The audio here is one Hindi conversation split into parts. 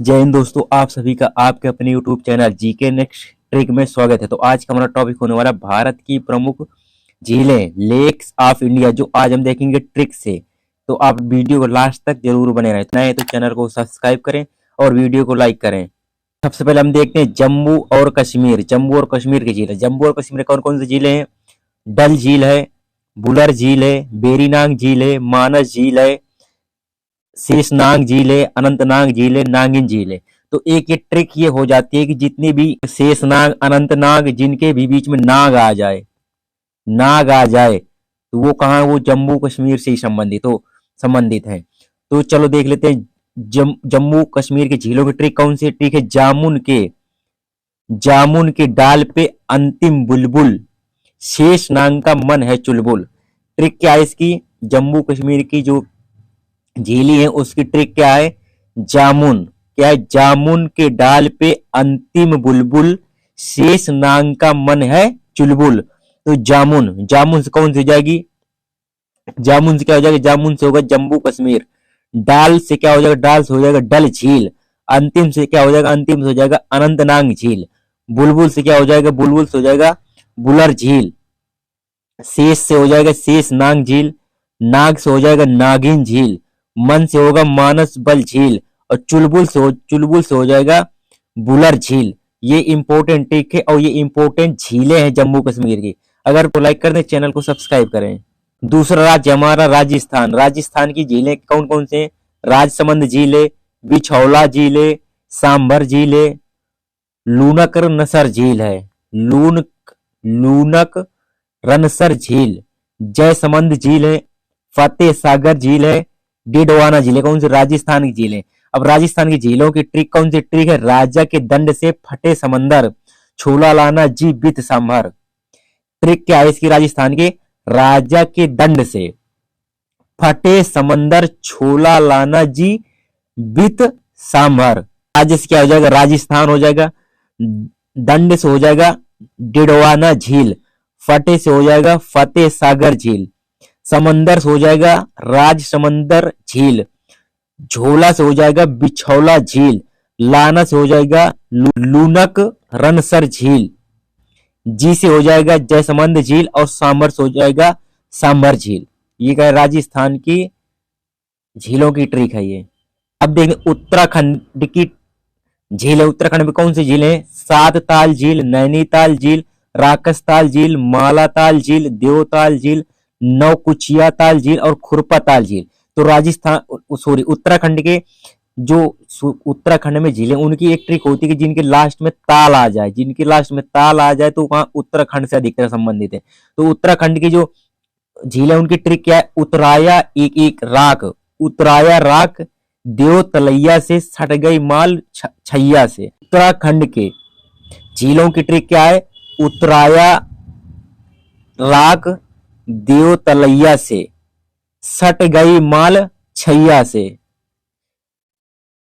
जय हिंद दोस्तों, आप सभी का आपके अपने YouTube channel GK next trick में स्वागत है। तो आज का हमारा टॉपिक होने वाला भारत की प्रमुख झीलें, लेक्स ऑफ इंडिया, जो आज हम देखेंगे ट्रिक से। तो आप वीडियो को लास्ट तक जरूर बने रहें। नए तो चैनल को सब्सक्राइब करें और वीडियो को लाइक करें। सबसे पहले हम देखते हैं जम्मू और कश्मीर। जम्मू और कश्मीर की झीलें। जम्मू और कश्मीर कौन कौन सी झीलें हैं? डल झील है, बुलर झील है, बेरीनाग झील है, मानस झील है, शेषनाग झील है, अनंतनाग झील है, नागिन झील है। तो एक ये ट्रिक ये हो जाती है कि जितने भी शेषनाग, अनंतनाग, जिनके भी बीच में नाग आ जाए तो वो कहाँ, वो जम्मू कश्मीर से ही संबंधित है। तो चलो देख लेते हैं जम्मू कश्मीर की झीलों की ट्रिक कौन सी ट्रिक है। जामुन के डाल पे अंतिम बुलबुल, शेषनाग का मन है चुलबुल। ट्रिक क्या है इसकी? जम्मू कश्मीर की जो झीली है उसकी ट्रिक क्या है? जामुन। क्या है? जामुन के डाल पे अंतिम बुलबुल, शेष नाग का मन है चुलबुल। तो जामुन से कौन सी हो जाएगी? जामुन से क्या हो जाएगा? जामुन से होगा जम्मू कश्मीर। डाल से क्या हो जाएगा? डाल से हो जाएगा डल झील। अंतिम से क्या हो जाएगा? अंतिम से हो जाएगा अनंतनाग झील। बुलबुल से क्या हो जाएगा? बुलबुल से हो जाएगा बुलर झील। शेष से हो जाएगा शेष नाग झील। नाग से हो जाएगा नागिन झील। मन से होगा मानस बल झील। और चुलबुल से हो जाएगा बुलर झील। ये इंपॉर्टेंट ट्रिक है और ये इंपॉर्टेंट झीलें हैं जम्मू कश्मीर की। अगर तो लाइक कर दें, चैनल को सब्सक्राइब करें। दूसरा राज्य हमारा राजस्थान। राजस्थान की झीलें कौन कौन से हैं? राजसमंद झील है, बिछौला झील है, सांभर झील है, लूनक नसर झील है, लूनक रनसर झील, जयसमंद झील है, फतेह सागर झील है, डिडवाना झील है। कौन सी? राजस्थान की झील है। अब राजस्थान की झीलों की ट्रिक कौन सी ट्रिक है? राजा के दंड से फटे समंदर, छोला लाना जी बित सांभर। ट्रिक क्या है इसकी? राजस्थान के राजा के दंड से फटे समंदर, छोला लाना जी बित सांभर। राज्य से क्या हो जाएगा? राजस्थान हो जाएगा। दंड से हो जाएगा डिडवाना झील। फटे से हो जाएगा फतेह सागर झील। समंदर से हो जाएगा राज समंदर झील। झोला से हो जाएगा बिछौला झील। लाना से हो जाएगा लूनक रनसर झील। जी से हो जाएगा जयसमंद झील। और सांभर से हो जाएगा सांभर झील। ये क्या है? राजस्थान की झीलों की ट्रिक है ये। अब देखें उत्तराखंड की झील है। उत्तराखंड में कौन सी झील है? सात ताल झील, नैनीताल झील, राकसताल झील, मालाताल झील, देवताल झील, नौकुचिया ताल झील और खुरपा ताल झील। तो उत्तराखंड के जो उत्तराखंड में झीलें, उनकी एक ट्रिक होती है कि जिनके लास्ट में ताल आ जाए तो वहां उत्तराखंड से अधिकतर संबंधित है। तो उत्तराखंड की जो झीलें, उनकी ट्रिक क्या है? उतराया राख देव तलैया से, सट गई माल छैया से। उत्तराखंड के झीलों की ट्रिक क्या है? उतराया राख देव तलैया से, सट गई माल छैया से।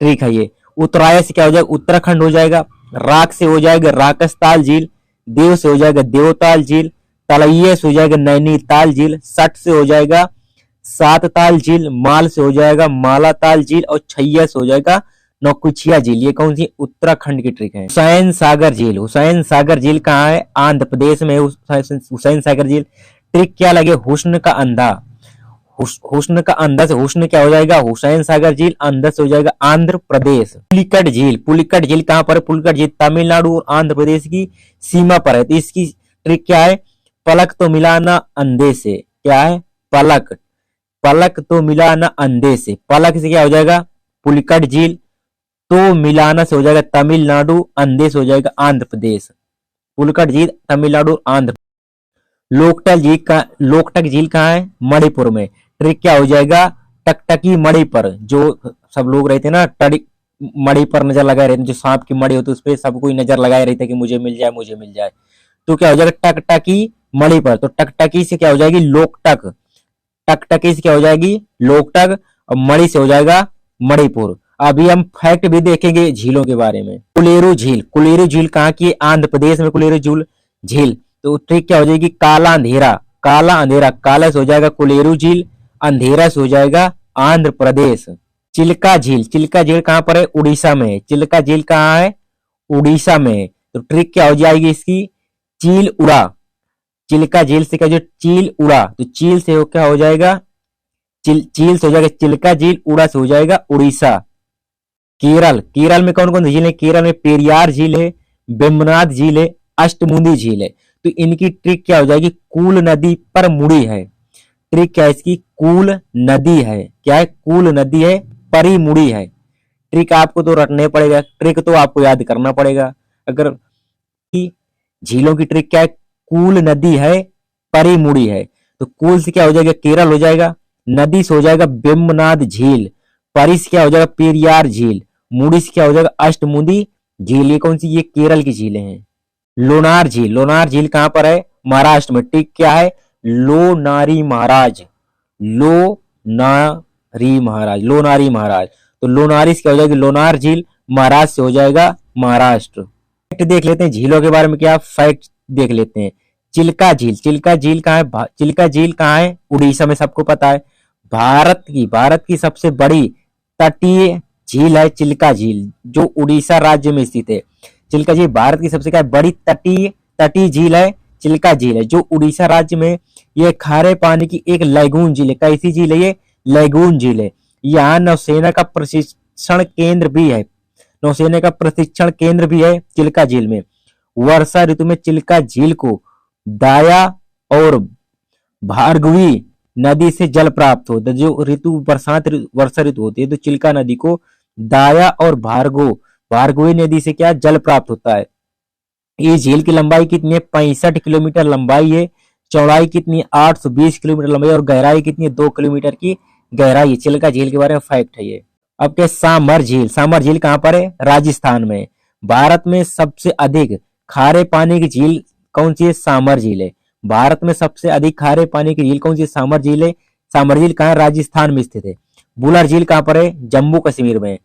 ट्रिक है ये। उत्तराया से क्या हो जाएगा? उत्तराखंड हो जाएगा। राख से हो जाएगा राकसताल झील। देव से हो जाएगा देवताल झील। तलैया से हो जाएगा नैनीताल झील। सट से हो जाएगा सात ताल झील। माल से हो जाएगा मालाताल झील। और छैया से हो जाएगा नौकुचिया झील। ये कौन सी? उत्तराखंड की ट्रिक है। हुसैन सागर झील कहाँ है? आंध्र प्रदेश में हुसैन सागर झील। ट्रिक क्या लगे? हुस्न का अंधा। हुस्न का अंधा से हुस्न क्या हो जाएगा? हुसैन सागर झील। अंधा से हो जाएगा आंध्र प्रदेश। पुलिकट झील कहाँ पर है? पुलिकट झील तमिलनाडु और आंध्र प्रदेश की सीमा पर है। तो इसकी ट्रिक क्या है? पलक तो मिलाना अंधे से। क्या है? पलक तो मिलाना अंधे से। पलक से क्या हो जाएगा? पुलिकट झील। तो मिलाना से हो जाएगा तमिलनाडु। अंधे से हो जाएगा आंध्र प्रदेश। पुलिकट झील तमिलनाडु आंध्र। लोकटक झील कहाँ है? मणिपुर में। ट्रिक क्या हो जाएगा? टकटकी मणि पर, जो सब लोग रहते ना, मणि पर नजर लगाए रहते, जो सांप की मणि होती है उस पर सब कोई नजर लगाए रहते कि मुझे मिल जाए। तो क्या हो जाएगा? टकटकी मणि पर। तो टकटकी से क्या हो जाएगी? लोकटक। टकटकी से क्या हो जाएगी? लोकटक। और मणि से हो जाएगा मणिपुर। अभी हम फैक्ट भी देखेंगे झीलों के बारे में। कुलेरू झील कहाँ की? आंध्र प्रदेश में कुलेरू झील। तो ट्रिक क्या हो जाएगी? काला अंधेरा। काला से हो जाएगा कुलेरू झील। अंधेरा से हो जाएगा आंध्र प्रदेश। चिल्का झील कहाँ पर है? उड़ीसा में है। चिल्का झील कहाँ है? उड़ीसा में है। तो ट्रिक क्या हो जाएगी इसकी? चील उड़ा। चिल्का झील से क्या जो चील उड़ा, तो चील से क्या हो जाएगा? चील से हो जाएगा चिल्का झील, उड़ा से हो जाएगा उड़ीसा। केरल में कौन कौन सी झील है? केरल में पेरियार झील है, वेम्बनाथ झील है, अष्टमुंदी झील है। तो इनकी ट्रिक क्या हो जाएगी? कूल नदी पर मुड़ी है। ट्रिक क्या है इसकी? कूल नदी है। क्या है? कूल नदी है, परी मुड़ी है। ट्रिक आपको तो रटने पड़ेगा, ट्रिक तो आपको याद करना पड़ेगा। अगर झीलों की ट्रिक क्या है? कूल नदी है, परी मुड़ी है। तो कूल से क्या हो जाएगा? केरल हो जाएगा। नदी से हो जाएगा वेम्बनाथ झील। परी से क्या हो जाएगा? पेरियार झील। मुड़ी से क्या हो जाएगा? अष्टमुंदी झील। ये कौन सी? ये केरल की झीलें हैं। लोनार झील कहां पर है? महाराष्ट्र में। ट्रिक क्या है? लोनारी महाराज। लोनारी महाराज। तो लोनारी से क्या हो जाएगी? लोनार झील। महाराज से हो जाएगा महाराष्ट्र। फैक्ट देख लेते हैं झीलों के बारे में, क्या फैक्ट देख लेते हैं। चिल्का झील कहाँ है? चिल्का झील कहाँ है? उड़ीसा में, सबको पता है। भारत की सबसे बड़ी तटीय झील है चिल्का झील, जो उड़ीसा राज्य में स्थित है। चिल्का झील भारत की सबसे क्या बड़ी तटीय झील है, चिल्का झील है, जो उड़ीसा राज्य में। ये खारे पानी की एक लैगून झील है। कैसी झील है ये? लैगून झील है। यहाँ नौसेना का प्रशिक्षण केंद्र भी है। नौसेना का प्रशिक्षण केंद्र भी है चिल्का झील में। वर्षा ऋतु में चिल्का झील को दाया और भार्गवी नदी से जल प्राप्त होता है। जो ऋतु वर्षा ऋतु होती है, तो चिल्का नदी को दाया और भार्गवी नदी से क्या जल प्राप्त होता है। ये झील की लंबाई कितनी है? 65 किलोमीटर लंबाई है। चौड़ाई कितनी है? 820 किलोमीटर लंबाई। और गहराई कितनी है? 2 किलोमीटर की गहराई है। चिल्का झील के बारे में फैक्ट है ये। अब क्या? सामर झील कहां पर है? राजस्थान में। भारत में सबसे अधिक खारे पानी की झील कौन सी है? सामर झील है। भारत में सबसे अधिक खारे पानी की झील कौन सी? सामर झील है। सामर झील कहां है? राजस्थान में स्थित है। बुलर झील कहां पर है? जम्मू कश्मीर में।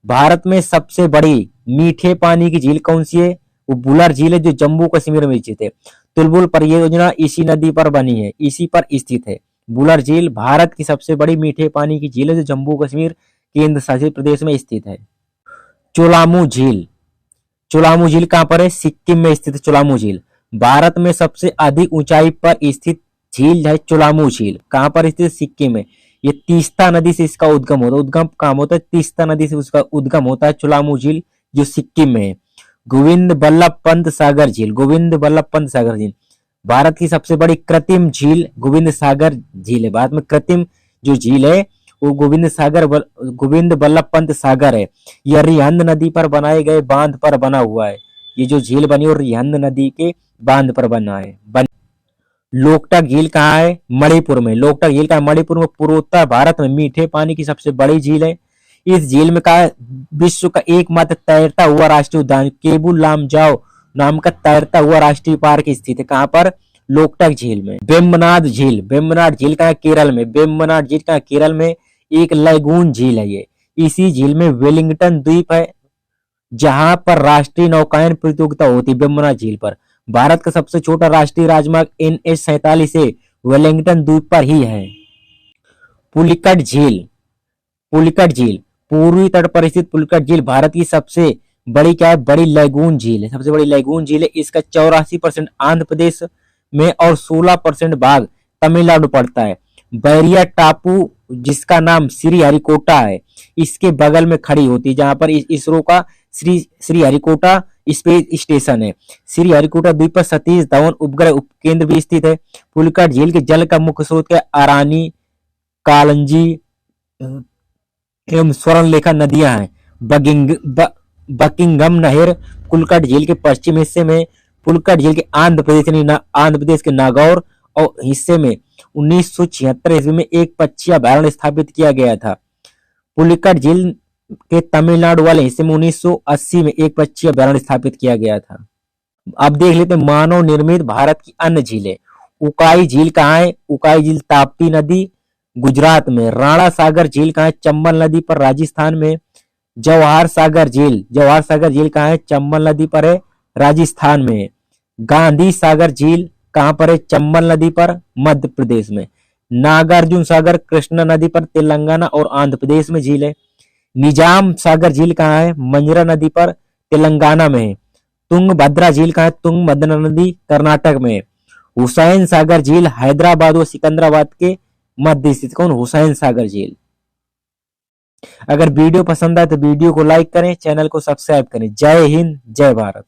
भारत में सबसे बड़ी मीठे पानी की झील कौन सी है? वो बुलर झील है, जो जम्मू कश्मीर में स्थित है। तुलबुल परियोजना इसी नदी पर बनी है, इसी पर स्थित है। बुलर झील भारत की सबसे बड़ी मीठे पानी की झील है, जो जम्मू कश्मीर केंद्र शासित प्रदेश में स्थित है। चोलामू झील कहां पर है? सिक्किम में स्थित है चोलामू झील। भारत में सबसे अधिक ऊंचाई पर स्थित झील है चोलामू झील। कहां पर स्थित? सिक्किम में। ये तीस्ता नदी से इसका उद्गम होता है। उद्गम कहां होता है? तीस्ता नदी से उसका उद्गम होता है, चोलामू झील, जो सिक्किम में है। गोविंद बल्लभ पंत सागर झील भारत की सबसे बड़ी कृत्रिम झील गोविंद सागर झील है। भारत में कृत्रिम जो झील है वो गोविंद बल्लभ पंत सागर है। यह रिहंद नदी पर बनाए गए बांध पर बना हुआ है। ये जो झील बनी और रिहंद नदी के बांध पर बना है। लोकटक झील कहाँ है? मणिपुर में। लोकटक झील का मणिपुर में पूर्वोत्तर भारत में मीठे पानी की सबसे बड़ी झील है। इस झील में का विश्व का एकमात्र तैरता हुआ राष्ट्रीय उद्यान केबुल लामजाओ नाम का तैरता हुआ राष्ट्रीय पार्क स्थित है। कहां पर? लोकटक झील में। वेम्बनाथ झील का केरल में। वेम्बनाथ झील का केरल में एक लैगून झील है ये। इसी झील में वेलिंगटन द्वीप है, जहां पर राष्ट्रीय नौकायन प्रतियोगिता होती है। वेम्बनाथ झील पर भारत का सबसे छोटा राष्ट्रीय राजमार्ग NH-47 से वेलिंगटन द्वीप पर ही है। पुलिकट झील पूर्वी तट पर स्थित पुलिकट झील भारत की सबसे बड़ी क्या है? बड़ी लैगून झील है। सबसे बड़ी लैगून झील है। इसका 84% आंध्र प्रदेश में और 16% भाग तमिलनाडु पड़ता है। बैरिया टापू, जिसका नाम श्रीहरिकोटा है, इसके बगल में खड़ी होती है, जहां पर इसरो का श्रीहरिकोटा स्पेस स्टेशन है। श्रीहरिकोटा द्वीप पर सतीश धवन उपग्रह उपकेंद्र भी स्थित है। पुलिकट झील के जल का मुख्य स्रोत क्या? अरानी, कालंजी एवं स्वर्णलेखा नदियां हैं। बकिंगम नहर पुलिकट झील के पश्चिम हिस्से में। पुलिकट झील के आंध्र प्रदेश के नागौर और हिस्से में 1976 ईस्वी में एक पक्षी अभयारण्य स्थापित किया गया था। पुलिकट झील के तमिलनाडु वाले हिस्से में 1980 में एक पक्षी अभयारण्य स्थापित किया गया था। अब देख लेते हैं मानव निर्मित भारत की अन्य झीलें। उकाई झील कहाँ है? उकाई झील ताप्ती नदी गुजरात में। राणा सागर झील कहाँ है? चंबल नदी पर राजस्थान में। जवाहर सागर झील कहाँ है? चंबल नदी पर है, राजस्थान में। गांधी सागर झील कहां पर है? चंबल नदी पर, मध्य प्रदेश में। नागार्जुन सागर कृष्णा नदी पर तेलंगाना और आंध्र प्रदेश में झील है। निजाम सागर झील कहाँ है? मंजरा नदी पर, तेलंगाना में है। तुंगभद्रा झील कहाँ है? तुंगभद्रा नदी कर्नाटक में है। हुसैन सागर झील हैदराबाद और सिकंदराबाद के मध्य स्थित। कौन? हुसैन सागर झील। अगर वीडियो पसंद आए तो वीडियो को लाइक करें, चैनल को सब्सक्राइब करें। जय हिंद, जय भारत।